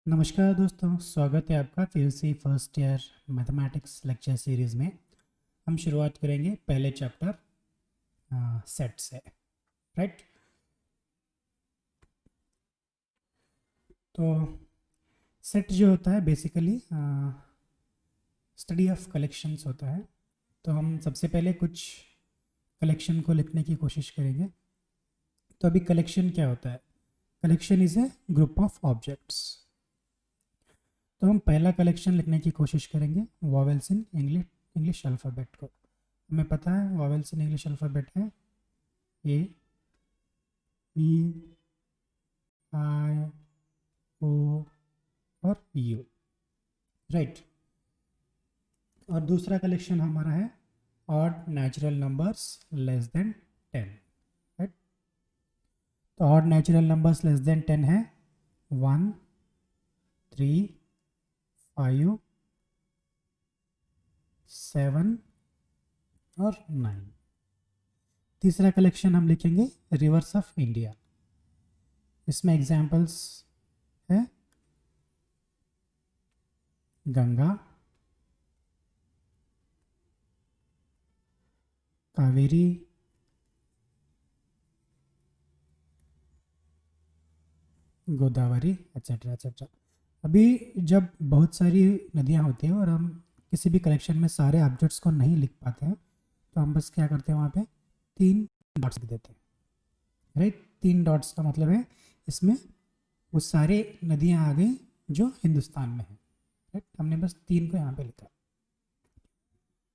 नमस्कार दोस्तों, स्वागत है आपका फिर से first year mathematics lecture series में। हम शुरुआत करेंगे पहले चैप्टर सेट से, राइट। तो सेट जो होता है बेसिकली स्टडी ऑफ कलेक्शंस होता है। तो हम सबसे पहले कुछ कलेक्शन को लिखने की कोशिश करेंगे। तो अभी कलेक्शन क्या होता है? Collection is a group of objects. तो हम पहला कलेक्शन लिखने की कोशिश करेंगे वॉवेल्स इन इंग्लिश अल्फ़ाबेट को। हमें पता है वॉवेल्स इन इंग्लिश अल्फ़ाबेट है ए, ई, आई, ओ और यू, राइट। और दूसरा कलेक्शन हमारा है odd natural numbers less than 10, right. तो odd natural numbers less than 10 है 1, 3, 5, 7 और 9। तीसरा कलेक्शन हम लिखेंगे रिवर्स ऑफ इंडिया। इसमें एग्जाम्पल्स है गंगा, कावेरी, गोदावरी, एट्सेट्रा एट्सेट्रा। अभी जब बहुत सारी नदियाँ होती हैं और हम किसी भी कलेक्शन में सारे ऑब्जेक्ट्स को नहीं लिख पाते हैं, तो हम बस क्या करते हैं, वहाँ पे 3 डॉट्स लिख देते हैं, राइट। 3 डॉट्स का मतलब है इसमें वो सारे नदियाँ आ गई जो हिंदुस्तान में हैं, राइट। हमने बस 3 को यहाँ पे लिखा।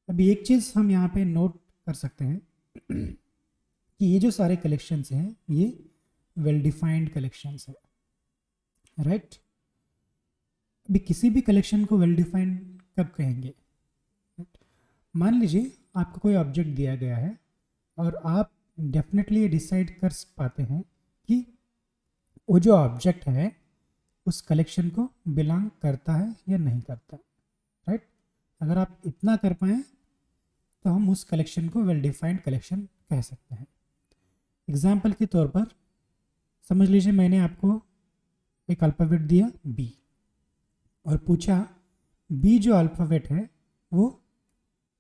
अभी एक चीज़ हम यहाँ पे नोट कर सकते हैं कि ये जो सारे कलेक्शंस हैं ये वेल डिफाइंड कलेक्शंस है, राइट। अभी किसी भी कलेक्शन को वेल डिफाइंड कब कहेंगे? मान लीजिए आपको कोई ऑब्जेक्ट दिया गया है और आप डेफिनेटली ये डिसाइड कर पाते हैं कि वो जो ऑब्जेक्ट है उस कलेक्शन को बिलोंग करता है या नहीं करता, राइट। अगर आप इतना कर पाएँ तो हम उस कलेक्शन को वेल डिफाइंड कलेक्शन कह सकते हैं। एग्जाम्पल के तौर पर समझ लीजिए मैंने आपको एक अल्फ़ाबेट दिया बी और पूछा बी जो अल्फ़ाबेट है वो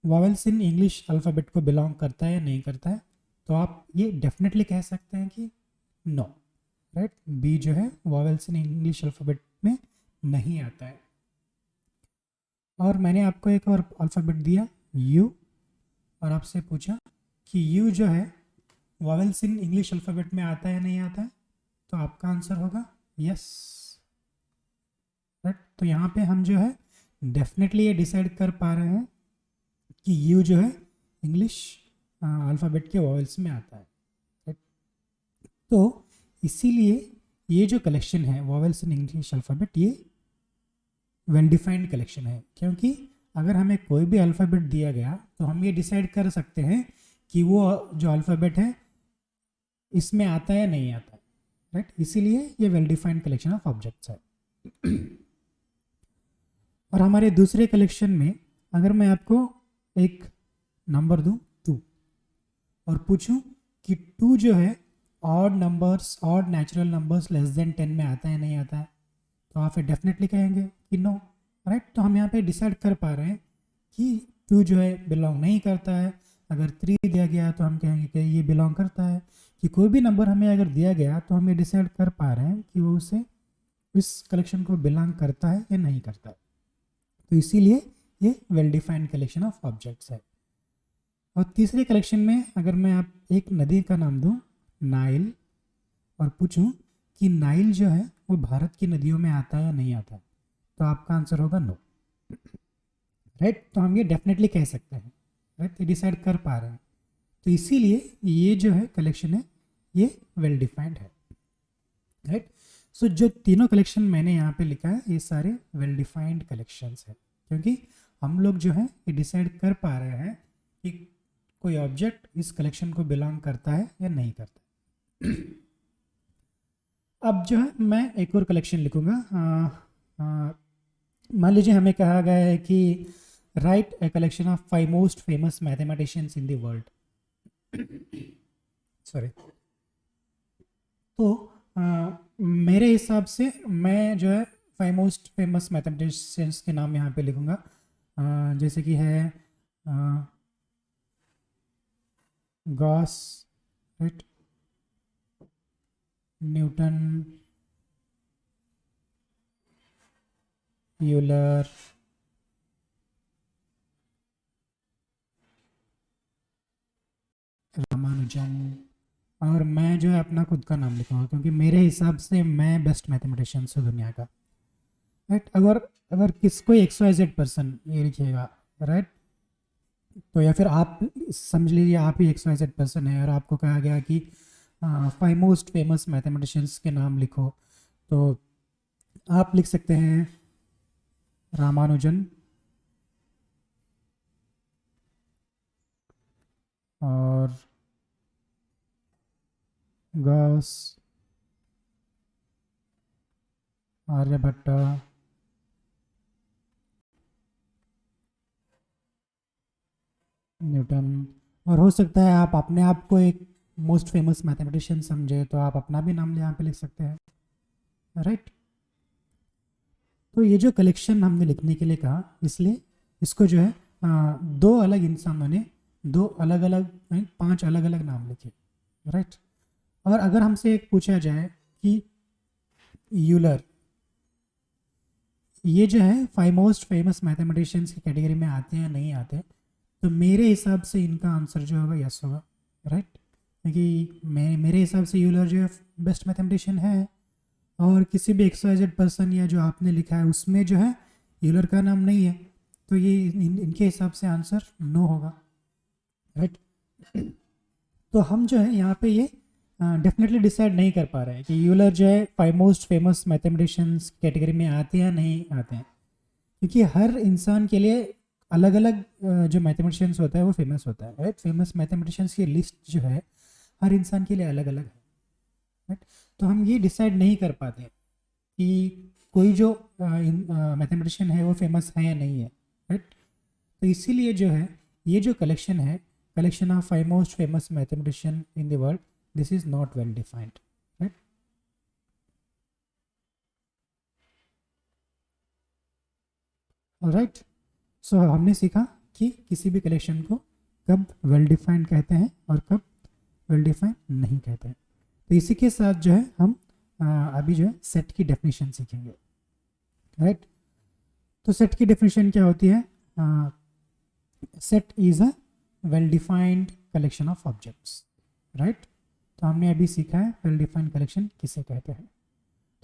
वॉवेल्स इन इंग्लिश अल्फ़ाबेट को बिलोंग करता है या नहीं करता है, तो आप ये डेफिनेटली कह सकते हैं कि नो, राइट। बी जो है वॉवेल्स इन इंग्लिश अल्फ़ाबेट में नहीं आता है। और मैंने आपको एक और अल्फ़ाबेट दिया यू और आपसे पूछा कि यू जो है वॉवेल्स इन इंग्लिश अल्फ़ाबेट में आता है या नहीं आता है, तो आपका आंसर होगा यस, राइट। तो यहाँ पे हम जो है डेफिनेटली ये डिसाइड कर पा रहे हैं कि यू जो है इंग्लिश अल्फ़ाबेट के वॉवेल्स में आता है, राइट। तो इसीलिए ये जो कलेक्शन है वॉवेल्स इन इंग्लिश अल्फ़ाबेट ये वेल डिफाइंड कलेक्शन है, क्योंकि अगर हमें कोई भी अल्फ़ाबेट दिया गया तो हम ये डिसाइड कर सकते हैं कि वो जो अल्फ़ाबेट है इसमें आता है या नहीं आता है, राइट। इसीलिए ये well defined collection of objects है। और हमारे दूसरे कलेक्शन में अगर मैं आपको एक नंबर दूं 2 और पूछूं कि 2 जो है odd numbers, odd natural numbers less than 10 में आता है नहीं आता है, तो आप फिर डेफिनेटली कहेंगे कि नो, राइट। तो हम यहाँ पे डिसाइड कर पा रहे हैं कि 2 जो है बिलोंग नहीं करता है। अगर 3 दिया गया तो हम कहेंगे कि ये बिलोंग करता है। कि कोई भी नंबर हमें अगर दिया गया तो हम ये डिसाइड कर पा रहे हैं कि वो उसे इस कलेक्शन को बिलोंग करता है या नहीं करता है। तो इसीलिए ये well defined collection of objects है। और तीसरे कलेक्शन में अगर मैं आप एक नदी का नाम दूं नाइल और पूछूं कि नाइल जो है वो भारत की नदियों में आता है या नहीं आता है, तो आपका आंसर होगा नो, राइट। तो हम ये डेफिनेटली कह सकते हैं, राइट। ये डिसाइड कर पा रहे हैं। तो इसीलिए ये जो है कलेक्शन है ये वेल डिफाइंड है, राइट। सो जो तीनों कलेक्शन मैंने यहाँ पे लिखा है ये सारे वेल डिफाइंड कलेक्शंस है, क्योंकि हम लोग जो है ये डिसाइड कर पा रहे हैं कि कोई ऑब्जेक्ट इस कलेक्शन को बिलोंग करता है या नहीं करता। अब जो है मैं एक और कलेक्शन लिखूँगा। मान लीजिए हमें कहा गया है कि right a collection of 5 most famous mathematicians in the world, sorry. तो मेरे हिसाब से मैं जो है फाइव मोस्ट फेमस मैथमेटिशियंस के नाम यहाँ पे लिखूँगा, जैसे कि है Gauss, right, Newton, Euler, Ramanujan, और मैं जो है अपना खुद का नाम लिखूँगा क्योंकि मेरे हिसाब से मैं बेस्ट मैथमेटिशियंस हूँ दुनिया का, राइट। अगर अगर किसको XYZ पर्सन ये लिखिएगा, राइट, तो या फिर आप समझ लीजिए आप ही XYZ पर्सन है और आपको कहा गया कि फाइव मोस्ट फेमस मैथमेटिशियंस के नाम लिखो, तो आप लिख सकते हैं रामानुजन और गॉस, आर्यभट्ट, न्यूटन, और हो सकता है आप अपने आप को एक मोस्ट फेमस मैथमेटिशियन समझे तो आप अपना भी नाम यहाँ पे लिख सकते हैं, राइट। तो ये जो कलेक्शन हमने लिखने के लिए कहा, इसलिए इसको जो है दो अलग इंसानों ने दो अलग अलग 5 अलग अलग नाम लिखे, राइट। और अगर हमसे एक पूछा जाए कि यूलर ये जो है फाइव मोस्ट फेमस मैथमेटिशियंस की कैटेगरी में आते हैं या नहीं आते, तो मेरे हिसाब से इनका आंसर जो होगा यस होगा, राइट, क्योंकि मेरे हिसाब से यूलर जो है बेस्ट मैथमेटिशियन है, और किसी भी XYZ पर्सन या जो आपने लिखा है उसमें जो है यूलर का नाम नहीं है, तो ये इनके हिसाब से आंसर नो होगा, राइट। तो हम जो है यहाँ पे ये डेफिनेटली डिसाइड नहीं कर पा रहे हैं कि यूलर जो है five most famous mathematicians category में आते हैं या नहीं आते हैं, क्योंकि हर इंसान के लिए अलग अलग जो मैथमेटिशियंस होता है वो फेमस होता है, राइट। फेमस मैथमेटिशियंस की लिस्ट जो है हर इंसान के लिए अलग अलग है, राइट। तो हम ये डिसाइड नहीं कर पाते कि कोई जो मैथमेटिशियन है वो फेमस है या नहीं है, राइट। तो इसीलिए जो है ये जो कलेक्शन है, collection of five most famous mathematician in the world, this is not well defined, right. Alright, so हमने सीखा कि किसी भी कलेक्शन को कब वेल डिफाइंड कहते हैं और कब वेल डिफाइंड नहीं कहते हैं। तो इसी के साथ जो है हम अभी जो है सेट की डेफिनेशन सीखेंगे, राइट। तो सेट की डेफिनेशन क्या होती है? Set is a well defined collection of objects, right. तो हमने अभी सीखा है वेल डिफाइंड कलेक्शन किसे कहते हैं।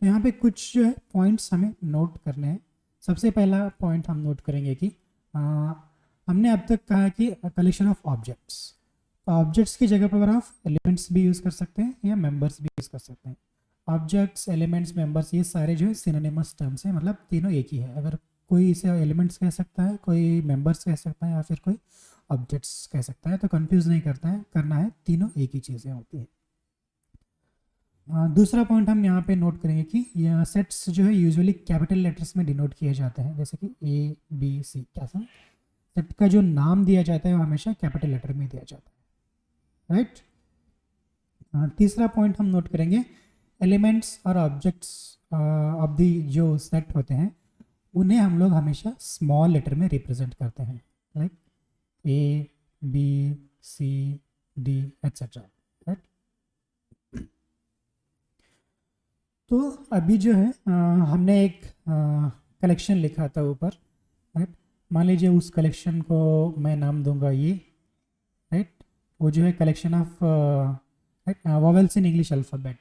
तो यहाँ पे कुछ जो है पॉइंट्स हमें नोट करने हैं। सबसे पहला पॉइंट हम नोट करेंगे कि हमने अब तक कहा कि कलेक्शन ऑफ ऑब्जेक्ट्स, ऑब्जेक्ट्स की जगह पर अगर आप एलिमेंट्स भी यूज़ कर सकते हैं या मेंबर्स भी यूज़ कर सकते हैं। ऑब्जेक्ट्स, एलिमेंट्स, मेंबर्स ये सारे जो है सिनोनिमस टर्म्स हैं, मतलब तीनों एक ही है। अगर कोई इसे एलिमेंट्स कह सकता है, कोई मेंबर्स कह सकता है या फिर कोई ऑब्जेक्ट्स कह सकता है, तो कंफ्यूज नहीं करना है, तीनों एक ही चीज़ें होती हैं। दूसरा पॉइंट हम यहाँ पे नोट करेंगे कि यह सेट्स जो है यूजुअली कैपिटल लेटर्स में डिनोट किए जाते हैं, जैसे कि ABC। कैसा सेट का जो नाम दिया जाता है वो हमेशा कैपिटल लेटर में दिया जाता है, राइट। तीसरा पॉइंट हम नोट करेंगे, एलिमेंट्स और ऑब्जेक्ट्स ऑफ दी जो सेट होते हैं उन्हें हम लोग हमेशा स्मॉल लेटर में रिप्रेजेंट करते हैं, लाइक ABCD एट्सेट्रा, राइट। तो अभी जो है हमने एक कलेक्शन लिखा था ऊपर, राइट। मान लीजिए उस कलेक्शन को मैं नाम दूंगा ये, राइट। वो जो है collection of vowels in English alphabet,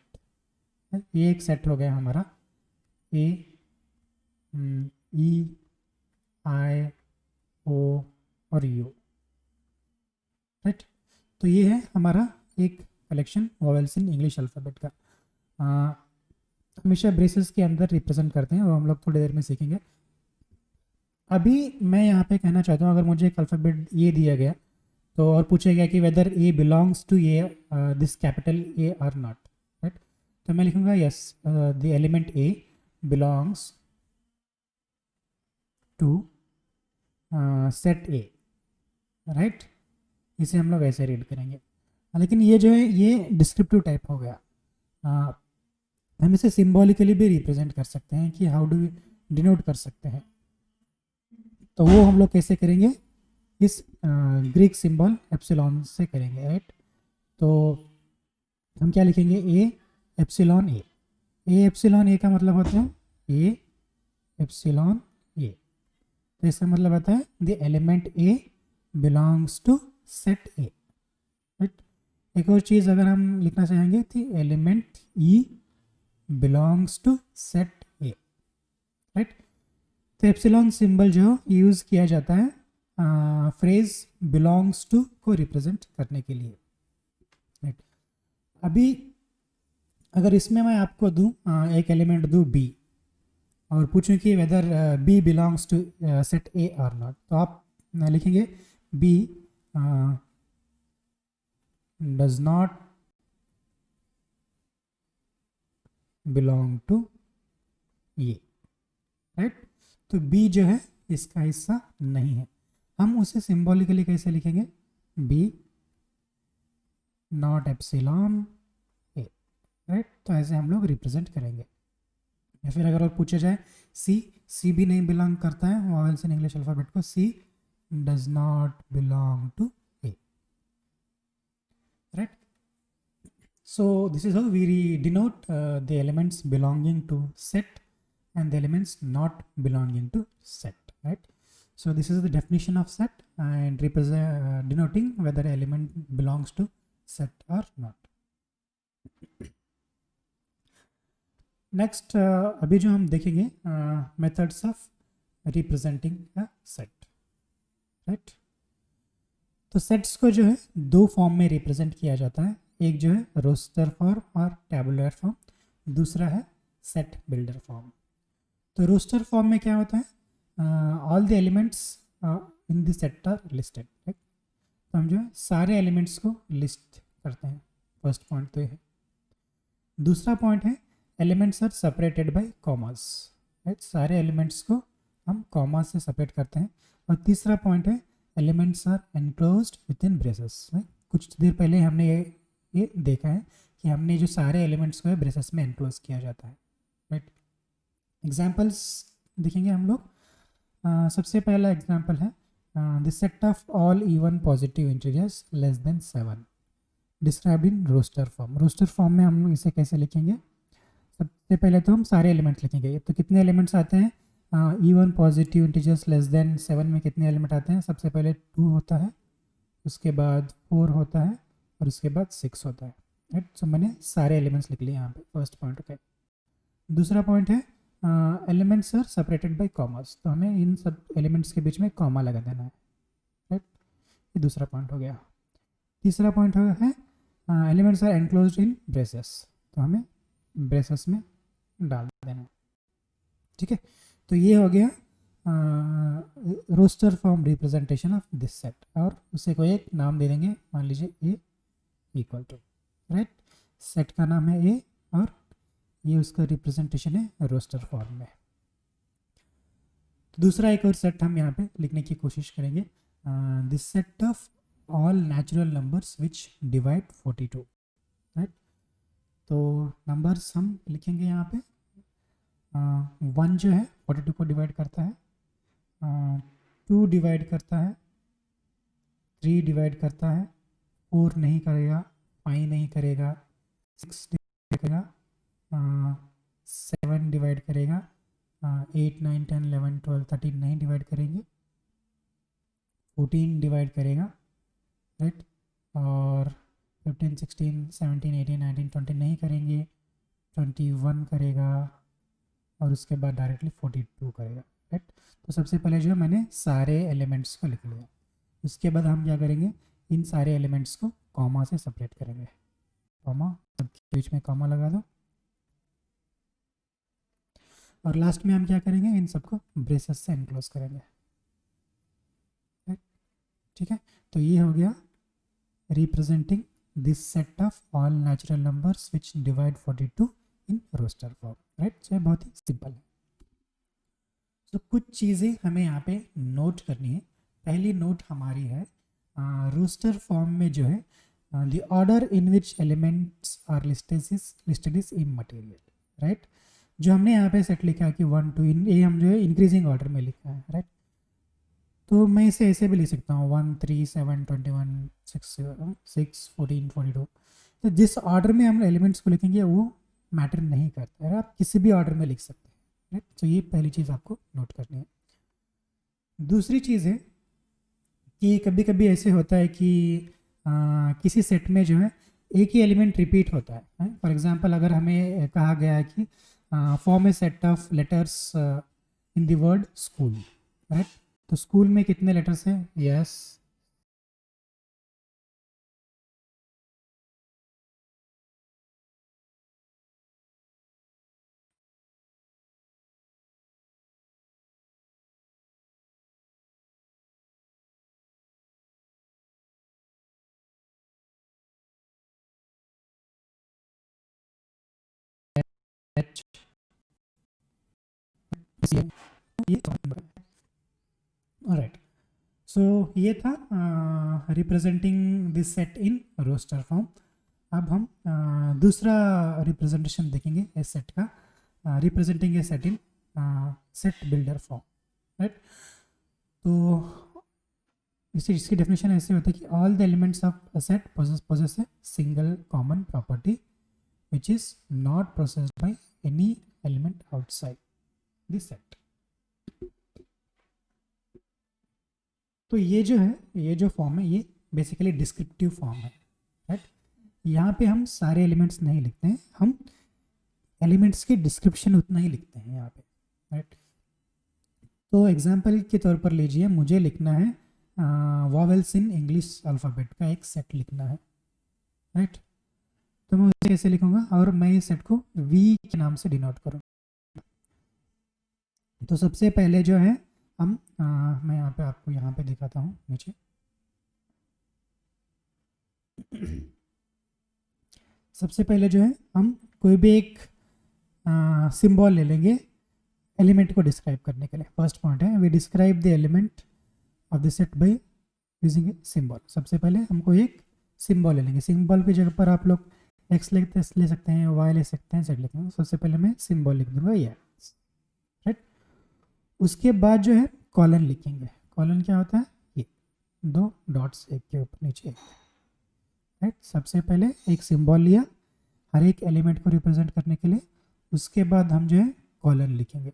ये एक सेट हो गया हमारा A, E, I, O और U, राइट। तो ये है हमारा एक collection vowels in English alphabet का। हमेशा ब्रेसेस के अंदर रिप्रेजेंट करते हैं और हम लोग थोड़ी देर में सीखेंगे। अभी मैं यहाँ पे कहना चाहता हूँ, अगर मुझे एक अल्फ़ाबेट ये दिया गया तो और पूछा गया कि whether A belongs to A this capital A और नॉट, राइट। तो मैं लिखूँगा yes the element A belongs to set A, right. इसे हम लोग ऐसे रीड करेंगे, लेकिन ये जो है ये डिस्क्रिप्टिव टाइप हो गया। हम इसे सिम्बॉलिकली भी रिप्रेजेंट कर सकते हैं कि हाउ डू डिनोट कर सकते हैं, तो वो हम लोग कैसे करेंगे, इस ग्रीक सिंबल एप्सिलॉन से करेंगे, राइट। तो हम क्या लिखेंगे, A epsilon A. A epsilon ए का मतलब होता है ए एप्सिलॉन ए, तो इसका मतलब होता है the element A belongs to set A, right. एक और चीज़ अगर हम लिखना चाहेंगे तो element E belongs to set A, right. तो एप्सिलॉन सिंबल जो यूज़ किया जाता है फ्रेज बिलोंग्स टू को रिप्रेजेंट करने के लिए, राइट। अभी अगर इसमें मैं आपको दूं एक एलिमेंट दूं बी और पूछूं कि whether B belongs to set A और नॉट, तो आप लिखेंगे B does not belong to A, right. तो बी जो है इसका हिस्सा नहीं है। हम उसे सिंबॉलिकली कैसे लिखेंगे, B not epsilon A, right. तो ऐसे हम लोग रिप्रेजेंट करेंगे। या फिर अगर और पूछा जाए सी भी नहीं बिलोंग करता है वॉवेल्स इन इंग्लिश अल्फाबेट को, C does not belong to A, right. So this is how we denote the elements belonging to set and the elements not belonging to set, right. So this is the definition of set and represent denoting whether element belongs to set or not. Next अभी जो हम देखेंगे methods of representing a set, right. तो sets को जो है दो form में रिप्रेजेंट किया जाता है, एक जो है रोस्टर फॉर्म और टैबुलर फॉर्म, दूसरा है सेट बिल्डर फॉर्म। तो रोस्टर फॉर्म में क्या होता है, all the elements in the set are listed, right. तो हम जो है सारे एलिमेंट्स को लिस्ट करते हैं, फर्स्ट पॉइंट तो ये है। दूसरा पॉइंट है elements are separated by commas, right. सारे एलिमेंट्स को हम कॉमा से सेपरेट करते हैं। और तीसरा पॉइंट है elements are enclosed within braces, right. कुछ देर पहले हमने ये देखा है कि हमने जो सारे एलिमेंट्स को है ब्रेसेस में एनक्लोज किया जाता है, राइट। एग्जांपल्स देखेंगे हम लोग। सबसे पहला एग्जांपल है the set of all even positive integers less than 7 described in roster form. Roster form में हम इसे कैसे लिखेंगे, सबसे पहले तो हम सारे एलिमेंट्स लिखेंगे। तो कितने एलिमेंट्स आते हैं, even positive integers less than 7 में कितने एलिमेंट आते हैं, सबसे पहले 2 होता है, उसके बाद 4 होता है और उसके बाद 6 होता है, राइट। सो मैंने सारे एलिमेंट्स लिख लिए यहाँ पे, फर्स्ट पॉइंट, ओके। दूसरा पॉइंट है elements are separated by commas, तो हमें इन सब एलिमेंट्स के बीच में कॉमा लगा देना है, राइट। ये दूसरा पॉइंट हो गया। तीसरा पॉइंट है elements are enclosed in braces, तो हमें ब्रेसेस में डाल देना है, ठीक है। तो ये हो गया roster form representation of this set, और उसे कोई एक नाम दे देंगे, मान लीजिए A equal to, right. Set का नाम है ए और ये उसका रिप्रेजेंटेशन है रोस्टर फॉर्म में। तो दूसरा एक और सेट हम यहाँ पे लिखने की कोशिश करेंगे, this set of all natural numbers which divide 42, right. तो नंबर्स हम लिखेंगे यहाँ पे, 1 जो है 42 को डिवाइड करता है, 2 डिवाइड करता है, 3 डिवाइड करता है, 4 नहीं करेगा, 5 नहीं करेगा, 6 डिवाइड करेगा, 7 डिवाइड करेगा, 8 9 10 11 12 13 नहीं डिवाइड करेंगे, 14 डिवाइड करेगा, राइट। और 15 16 17 18 19 20 नहीं करेंगे, 21 करेगा और उसके बाद डायरेक्टली 42 करेगा, राइट। तो सबसे पहले जो है मैंने सारे एलिमेंट्स को लिख लिया। उसके बाद हम क्या करेंगे, इन सारे एलिमेंट्स को कॉमा से सेपरेट करेंगे, कॉमा, सबके बीच में कॉमा लगा दो। और लास्ट में हम क्या करेंगे, इन सबको ब्रेसेस से एनक्लोज करेंगे, ठीक है। तो ये हो गया representing this set of all natural numbers which divide 42 in roster form, right. So बहुत ही सिंपल है। तो कुछ चीज़ें हमें यहाँ पे नोट करनी है। पहली नोट हमारी है रोस्टर फॉर्म में जो है the order in which elements are listed is immaterial, right. जो हमने यहाँ पे सेट लिखा है कि 1 2 ये हम जो है इंक्रीजिंग ऑर्डर में लिखा है, राइट। तो मैं इसे ऐसे भी लिख सकता हूँ 1 3 7 21 6 6 14 42। तो जिस ऑर्डर में हम एलिमेंट्स को लिखेंगे वो मैटर नहीं करता है, आप किसी भी ऑर्डर में लिख सकते हैं, राइट। तो ये पहली चीज़ आपको नोट करनी है। दूसरी चीज़ है कि कभी कभी ऐसे होता है कि किसी सेट में जो है एक ही एलिमेंट रिपीट होता है। फॉर एग्जांपल अगर हमें कहा गया है कि form a set of letters in the word school, right. तो स्कूल में कितने लेटर्स हैं? यस, एच, ये राइट। सो ये था representing this set in roster form. अब हम दूसरा रिप्रेजेंटेशन देखेंगे इस सेट का, representing a set in set builder form, right. तो इसकी डेफिनेशन ऐसे होती है कि all the elements of a set possess a single common property which is not possessed by any element outside the set। तो ये जो है, ये जो फॉर्म है ये बेसिकली डिस्क्रिप्टिव फॉर्म है, राइट। यहाँ पे हम सारे एलिमेंट्स नहीं लिखते हैं, हम एलिमेंट्स की डिस्क्रिप्शन उतना ही लिखते हैं यहाँ पे, राइट। तो एग्जांपल के तौर पर लीजिए, मुझे लिखना है वॉवेल्स इन इंग्लिश अल्फ़ाबेट का एक सेट लिखना है, राइट। तो मैं उसे कैसे लिखूंगा, और मैं इस सेट को वी के नाम से डिनोट करूँ। तो सबसे पहले जो है हम मैं यहाँ पे आपको यहाँ पे दिखाता हूँ नीचे। सबसे पहले जो है हम कोई भी एक सिंबल ले लेंगे एलिमेंट को डिस्क्राइब करने के लिए। फर्स्ट पॉइंट है we describe the element of the set by using a symbol. सबसे पहले हमको एक सिंबल ले लेंगे, सिंबल की जगह पर आप लोग एक्स ले सकते हैं, वाई ले सकते हैं, जेड लिखते हैं। सबसे पहले मैं सिंबल लिख दूंगा ये, राइट। उसके बाद जो है कॉलन लिखेंगे। कॉलन क्या होता है? ये दो डॉट्स एक के ऊपर नीचे एक, राइट। सबसे पहले एक सिंबल लिया हर एक एलिमेंट को रिप्रेजेंट करने के लिए, उसके बाद हम जो है कॉलन लिखेंगे।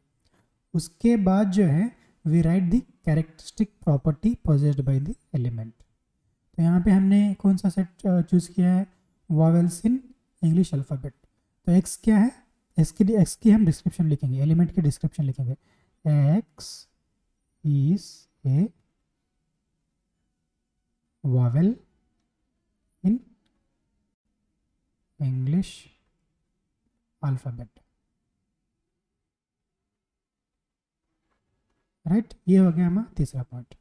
उसके बाद जो है we write the characteristic property possessed by the element. तो यहाँ पे हमने कौन सा सेट चूज़ किया है? Vowels in English alphabet. तो एक्स क्या है? एक्स की हम डिस्क्रिप्शन लिखेंगे, एलिमेंट की डिस्क्रिप्शन लिखेंगे। X is a vowel in English alphabet, right. ये हो गया हमारा तीसरा पॉइंट।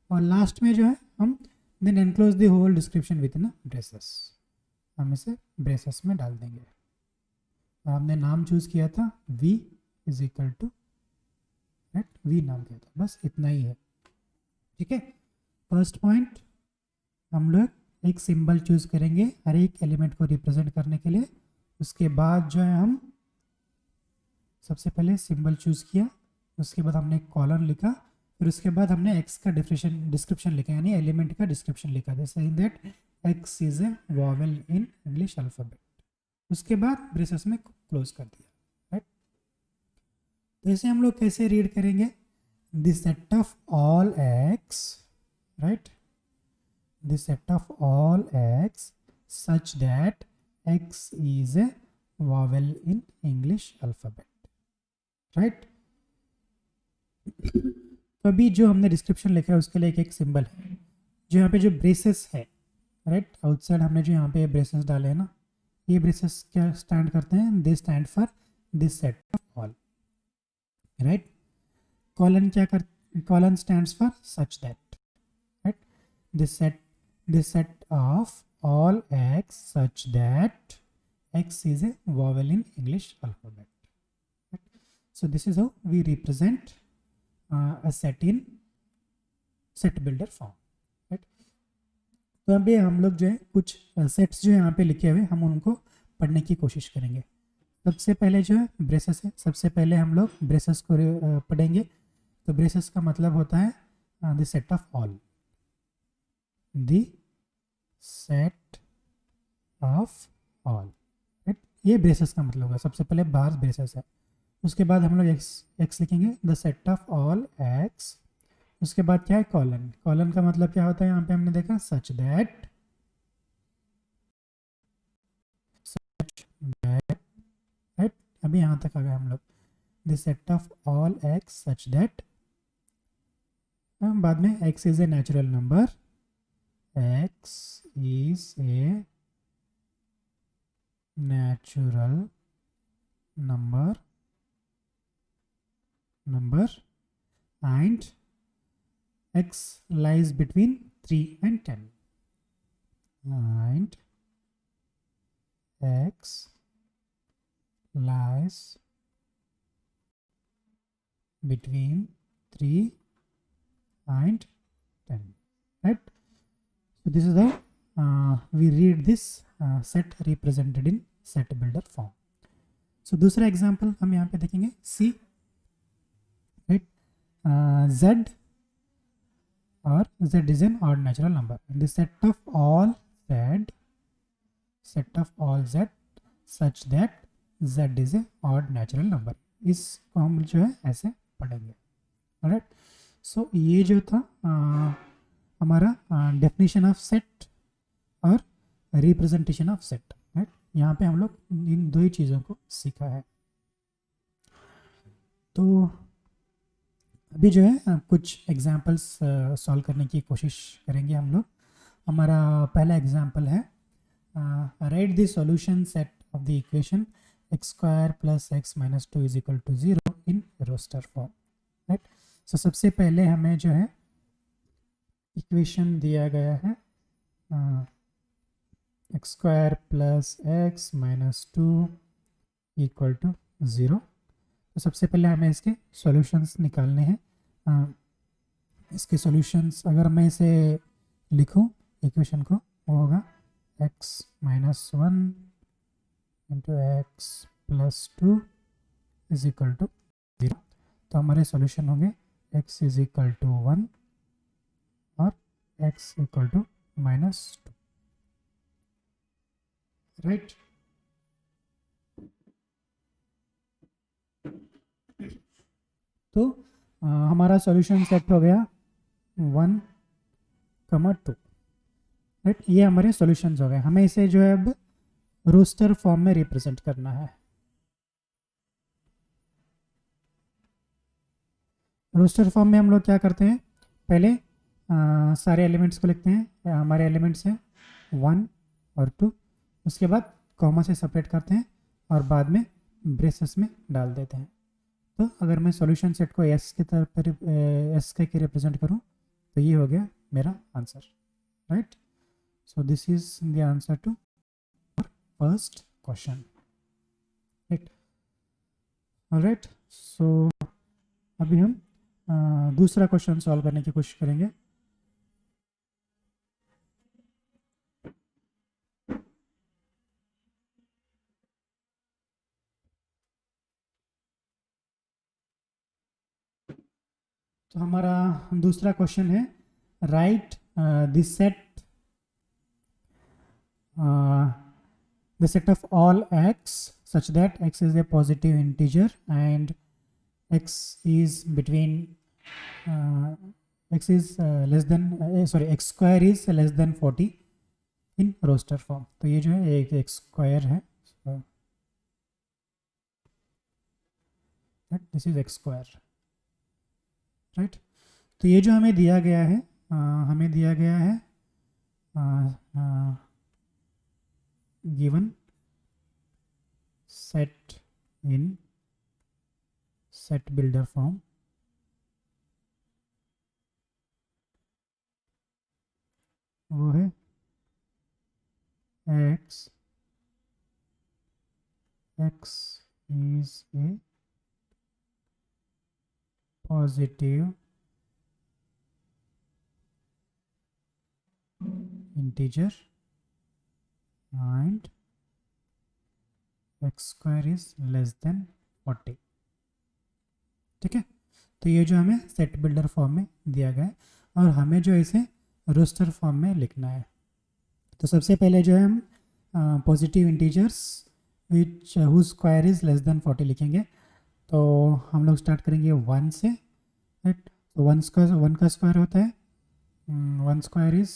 और लास्ट में जो है हम then enclose the whole description within braces, हम इसे ब्रेसेस में डाल देंगे। और हमने नाम चूज़ किया था v is equal to, right, v नाम किया था, बस इतना ही है, ठीक है। फर्स्ट पॉइंट, हम लोग एक सिंबल चूज़ करेंगे हर एक एलिमेंट को रिप्रेजेंट करने के लिए। उसके बाद जो है हम सबसे पहले सिंबल चूज़ किया, उसके बाद हमने कॉलन लिखा, फिर उसके बाद हमने एक्स का डिस्क्रिप्शन लिखा, यानी एलिमेंट का डिस्क्रिप्शन लिखा, जैसे in that x is a vowel in English alphabet. उसके बाद ब्रेसेस में क्लोज कर दिया, राइट। तो इसे हम लोग कैसे रीड करेंगे? This set of all x, right, this set of all x such that x is a vowel in English alphabet, right. तो अभी जो हमने डिस्क्रिप्शन लिखा है उसके लिए एक सिंबल है। जो यहाँ पे जो ब्रेसेस है, राइट, आउटसाइड हमने जो यहाँ पे ब्रेसेस डाले हैं ना, ये ब्रेसेस क्या स्टैंड करते हैं? They stand for this set of all, right. Colon क्या कर, colon stands for such that, right, this set of all x such that x is a vowel in English alphabet, right. So this is how we represent a set in set builder form, right। तो अभी हम लोग जो है कुछ sets जो यहाँ पे लिखे हुए हम उनको पढ़ने की कोशिश करेंगे। सबसे पहले जो है ब्रेसेस है, सबसे पहले हम लोग ब्रेसेस को पढ़ेंगे। तो ब्रेसेस का मतलब होता है the set of all, the set of all, right. ये ब्रेसेस का मतलब होगा। सबसे पहले बाहर ब्रेसेस है, उसके बाद हम लोग एक्स एक्स लिखेंगे, the set of all x. उसके बाद क्या है, कॉलन। कॉलन का मतलब क्या होता है, यहाँ पे हमने देखा सच दैट, राइट। अभी यहाँ तक आ गए हम लोग, the set of all x such that. बाद में x is a natural number, x is a natural number and x lies between 3 and 10, and x lies between 3 and 10, right. So this is how we read this set represented in set builder form. So दूसरा example हम यहाँ पे देखेंगे, C, right. Z or Z is an odd natural number. The set of all Z such that Z is a odd natural number. इसको हम जो है ऐसे पढ़ेंगे, राइट। सो ये जो था हमारा डेफिनेशन ऑफ सेट और रिप्रेजेंटेशन ऑफ सेट, राइट। यहाँ पे हम लोग इन दो ही चीज़ों को सीखा है। तो अभी जो है कुछ एग्जांपल्स सॉल्व करने की कोशिश करेंगे हम लोग। हमारा पहला एग्जांपल है, right the solution set of the equation x square plus x minus two is equal to 0 in roster form, right. So सबसे पहले हमें जो है इक्वेशन दिया गया है x square plus x minus two equal to 0। तो सबसे पहले हमें इसके सॉल्यूशंस निकालने हैं। इसके सॉल्यूशंस अगर मैं इसे लिखूं इक्वेशन को, वो होगा x minus one into X plus two is equal to 0। तो हमारे सॉल्यूशन होंगे x इज इक्वल टू 1 और x equal to minus two, right. तो हमारा सॉल्यूशन सेट हो गया 1, 2, राइट। ये हमारे सॉल्यूशंस हो गए। हमें इसे जो है अब रोस्टर फॉर्म में रिप्रेजेंट करना है। रोस्टर फॉर्म में हम लोग क्या करते हैं, पहले सारे एलिमेंट्स को लिखते हैं। हमारे एलिमेंट्स हैं 1 और 2, उसके बाद कॉमा से सेपरेट करते हैं और बाद में ब्रेसेस में डाल देते हैं। तो अगर मैं सॉल्यूशन सेट को एस के तरफ पर एस के रिप्रेजेंट करूं तो ये हो गया मेरा answer, right. So this is the answer to first question, right. Alright, so अभी हम दूसरा क्वेश्चन सॉल्व करने की कोशिश करेंगे। तो हमारा दूसरा क्वेश्चन है, right the set of all x such that x is a positive integer and x is between x is less than sorry x square is less than 40 in roster form। तो ये जो है एक x square है, this is x square, right. तो ये जो हमें दिया गया है, हमें दिया गया है given set in set builder form, वो है x is a positive integer and x square is less than 40। ठीक है, तो ये जो हमें सेट बिल्डर फॉर्म में दिया गया है और हमें जो इसे रोस्टर फॉर्म में लिखना है। तो सबसे पहले जो है हम positive integers which whose square is less than 40 लिखेंगे। तो हम लोग स्टार्ट करेंगे 1 से, राइट। तो वन का स्क्वायर होता है 1 स्क्वायर इज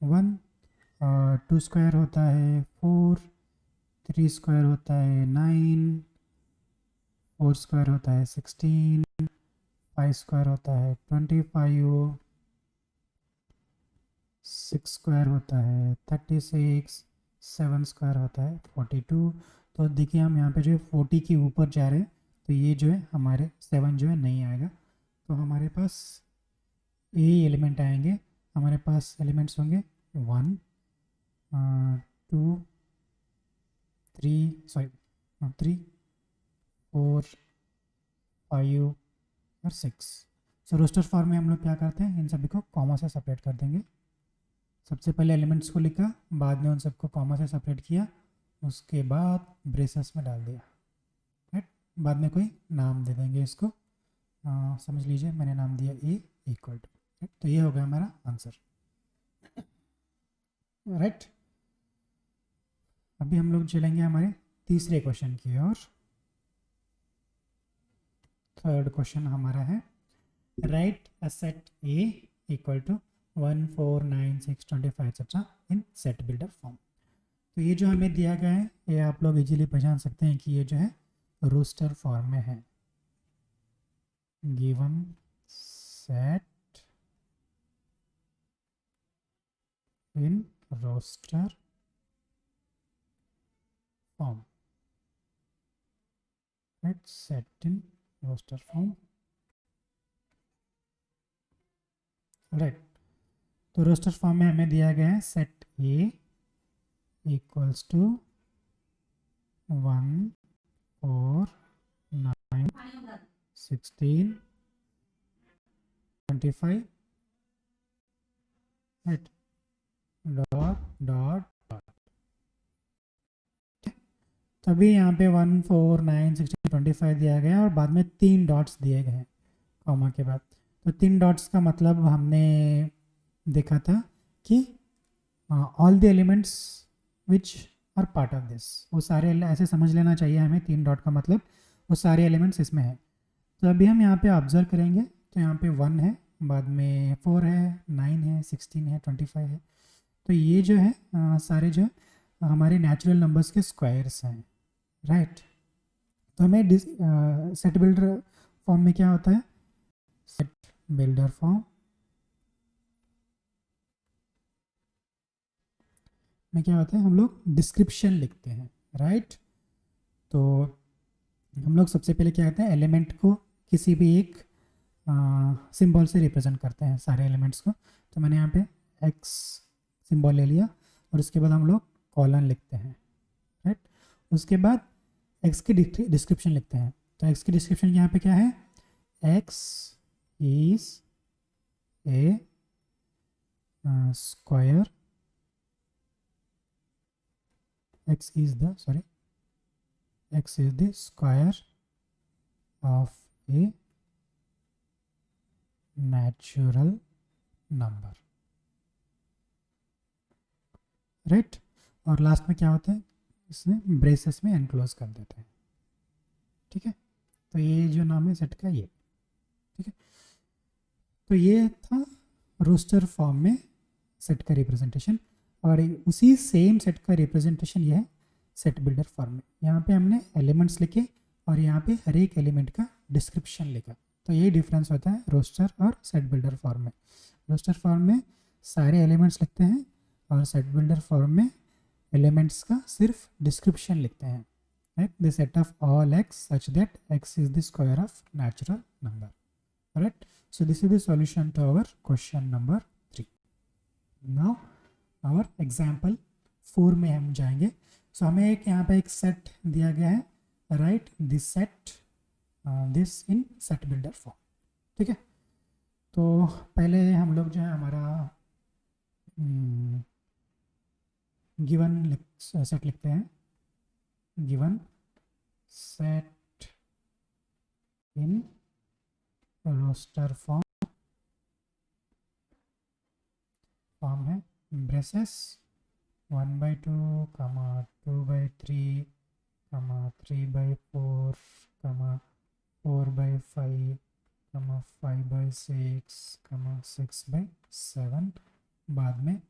1, 2 स्क्वायर होता है 4, 3 स्क्वायर होता है 9, 4 स्क्वायर होता है 16, 5 स्क्वायर होता है 25, 6 स्क्वायर होता है 36, 7 स्क्वायर होता है 42। तो देखिए हम यहाँ पे जो है 40 के ऊपर जा रहे हैं, तो ये जो है हमारे 7 जो है नहीं आएगा। तो हमारे पास ये एलिमेंट आएंगे, हमारे पास एलिमेंट्स होंगे 1, 2, 3, 4, 5 और 6। सो रोस्टर फॉर्म में हम लोग क्या करते हैं, इन सभी को कॉमा से सेपरेट कर देंगे। सबसे पहले एलिमेंट्स को लिखा, बाद में उन सबको कॉमा से सेपरेट किया, उसके बाद ब्रेसेस में डाल दिया, राइट। बाद में कोई नाम दे देंगे इसको, समझ लीजिए मैंने नाम दिया ए इक्वल टू, राइट। तो ये हो गया हमारा आंसर, राइट। अभी हम लोग चलेंगे हमारे तीसरे क्वेश्चन की ओर। थर्ड क्वेश्चन हमारा है right a set A equal to 1, 4, 9, 6, 25 etcetera in set builder form. तो ये जो हमें दिया गया है, ये आप लोग इजीली पहचान सकते हैं कि ये जो है रोस्टर फॉर्म में है। Given set in roster form, right, set in roster form, right. तो रोस्टर फॉर्म में हमें दिया गया है set A equals to 1, 4, 9, 16, 25, right, dot dot dot. तभी यहाँ पे 1, 4, 9, 16, 25 दिया गया है और बाद में 3 डॉट्स दिए गए हैं कॉमा के बाद। तो 3 डॉट्स का मतलब हमने देखा था कि all the elements which are part of this, वो सारे ऐसे समझ लेना चाहिए हमें, 3 डॉट का मतलब वो सारे एलिमेंट्स इसमें हैं। तो अभी हम यहाँ पे ऑब्जर्व करेंगे, तो यहाँ पे 1 है, बाद में 4 है, 9 है, 16 है, 25 है। तो ये जो है सारे जो है हमारे नेचुरल नंबर्स के स्क्वायर्स हैं, राइट। तो हमें सेट बिल्डर फॉर्म में क्या होता है, सेट बिल्डर फॉर्म में क्या होता है, हम लोग डिस्क्रिप्शन लिखते हैं, राइट। तो हम लोग सबसे पहले क्या करते हैं, एलिमेंट को किसी भी एक सिंबल से रिप्रेजेंट करते हैं सारे एलिमेंट्स को। तो मैंने यहाँ पे एक्स सिंबल ले लिया और उसके बाद हम लोग कॉलन लिखते हैं, राइट। उसके बाद एक्स की डिस्क्रिप्शन लिखते हैं। तो एक्स की डिस्क्रिप्शन यहाँ पे क्या है, x is A square, x is the square of a natural number, right. और लास्ट में क्या होता है, इसमें ब्रेसेस में एनक्लोज कर देते हैं, ठीक है। तो ये जो नाम है सेट का ये, ठीक है। तो ये था रोस्टर फॉर्म में सेट का रिप्रेजेंटेशन, और उसी सेम सेट का रिप्रेजेंटेशन ये है सेट बिल्डर फॉर्म में। यहाँ पे हमने एलिमेंट्स लिखे और यहाँ पे हर एक एलिमेंट का डिस्क्रिप्शन लिखा। तो यही डिफरेंस होता है रोस्टर और सेट बिल्डर फॉर्म में। रोस्टर फॉर्म में सारे एलिमेंट्स लिखते हैं और सेट बिल्डर फॉर्म में एलिमेंट्स का सिर्फ डिस्क्रिप्शन लिखते हैं, right. The set of all x such that x is the square of natural number, right. So this is the solution to our question number 3। Now और example 4 में हम जाएंगे। सो हमें एक यहाँ पे एक सेट दिया गया है, right this set this in set builder form, ठीक है। तो पहले हम लोग जो है हमारा गिवन सेट लिखते हैं। Given set in roster form है ब्रेसेस 1/2 कमा 2/3 कमा 3/4 कमा 4/5 कमा 5/6 कमा 6/7 बाद में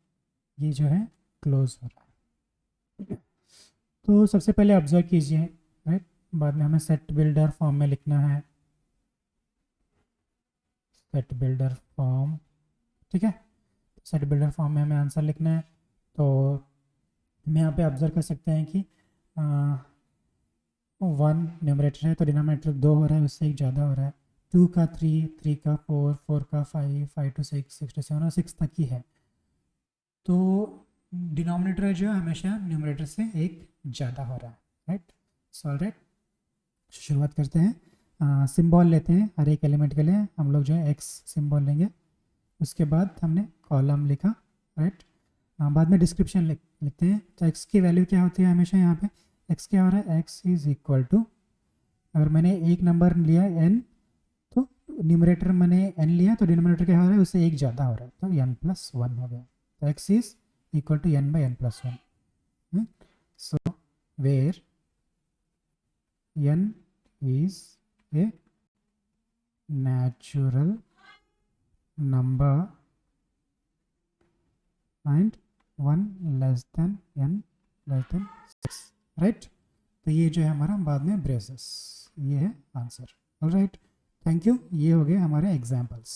ये जो है क्लोज हो रहा है। तो सबसे पहले ऑब्जर्व कीजिए, राइट, बाद में हमें सेट बिल्डर फॉर्म में लिखना है, सेट बिल्डर फॉर्म, ठीक है। सेट बिल्डर फॉर्म में हमें आंसर लिखना है। तो हम यहाँ पे ऑब्जर्व कर सकते हैं कि 1 न्यूमरेटर है तो डिनोमिनेटर 2 हो रहा है, उससे एक ज़्यादा हो रहा है। 2 का 3, 3 का 4, 4 का 5, 5 to 6, 6 to 7 और 6 तक ही है। तो डिनोमिनेटर जो है हमेशा न्यूमरेटर से एक ज़्यादा हो रहा है, राइट। सो राइट, शुरुआत करते हैं। सिंबल लेते हैं, हर एक एलिमेंट के लिए हम लोग जो है एक्स सिंबल लेंगे। उसके बाद हमने कॉलम लिखा, राइट। बाद में डिस्क्रिप्शन लिखते हैं। तो एक्स की वैल्यू क्या होती है हमेशा यहाँ पे, एक्स क्या हो रहा है, एक्स इज इक्वल टू, अगर मैंने एक नंबर लिया एन तो न्यूमरेटर मैंने एन लिया तो डिनोमिनेटर क्या हो रहा है, उससे एक ज़्यादा हो रहा है, तो n+1 हो गया। तो x is equal to n/n+1। So where n is a natural number and 1 less than n less than 6, right. तो ये जो है हमारा बाद में ब्रेसेस, ये है आंसर। Alright, thank you. ये हो गए हमारे एग्जाम्पल्स।